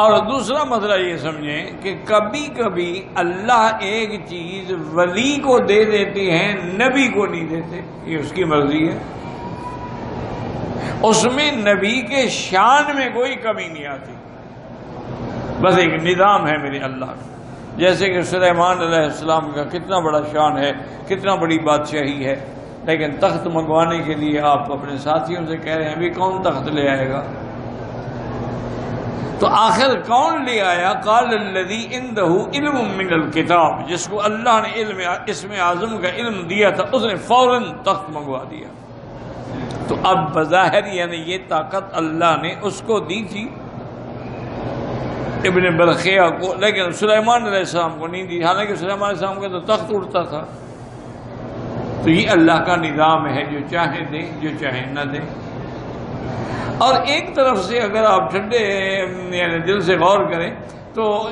اور دوسرا مسئلہ یہ سمجھیں کہ کبھی کبھی اللہ ایک چیز ولی کو دے دیتے ہیں، نبی کو نہیں دیتے، یہ اس کی مرضی ہے، اس میں نبی کے شان میں کوئی کمی نہیں آتی، بس ایک نظام ہے میرے اللہ کا۔ جیسے کہ سلیمان علیہ السلام کا کتنا بڑا شان ہے، کتنا بڑی بادشاہی ہے، لیکن تخت منگوانے کے لیے آپ اپنے ساتھیوں سے کہہ رہے ہیں بھی کون تخت لے آئے گا؟ تو آخر کون لے آیا؟ قال الذی عندہ علم من الکتاب، جس کو اللہ نے علم اسم اعظم کا علم دیا تھا، اس نے فوراً تخت منگوا دیا۔ تو اب بظاہر یعنی یہ طاقت اللہ نے اس کو دی تھی ابن برخیہ کو، لیکن سلیمان علیہ السلام کو نہیں دی، حالانکہ سلیمان علیہ السلام کا تو تخت اڑتا تھا۔ تو یہ اللہ کا نظام ہے، جو چاہے دیں، جو چاہے نہ دیں۔ اور ایک طرف سے اگر آپ ٹھنڈے یعنی دل سے غور کریں تو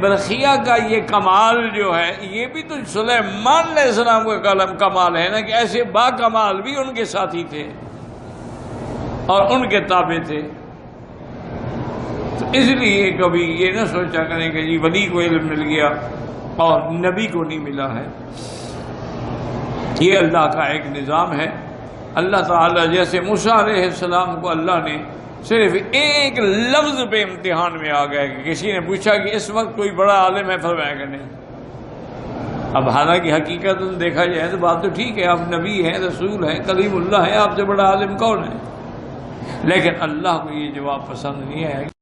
برخیہ کا یہ کمال جو ہے، یہ بھی تو سلیمان علیہ السلام کا کمال ہے نا، کہ ایسے با کمال بھی ان کے ساتھی تھے اور ان کے تابع تھے۔ تو اس لیے کبھی یہ نہ سوچا کریں کہ جی ولی کو علم مل گیا اور نبی کو نہیں ملا ہے۔ یہ اللہ کا ایک نظام ہے۔ اللہ تعالیٰ جیسے موسیٰ علیہ السلام کو اللہ نے صرف ایک لفظ پہ امتحان میں آ گیا کہ کسی نے پوچھا کہ اس وقت کوئی بڑا عالم ہے، فرمایا کہ نہیں۔ اب حالانکہ حقیقت دیکھا جائے تو بات تو ٹھیک ہے، آپ نبی ہیں، رسول ہیں، کلیم اللہ ہیں، آپ سے بڑا عالم کون ہے؟ لیکن اللہ کو یہ جواب پسند نہیں ہے۔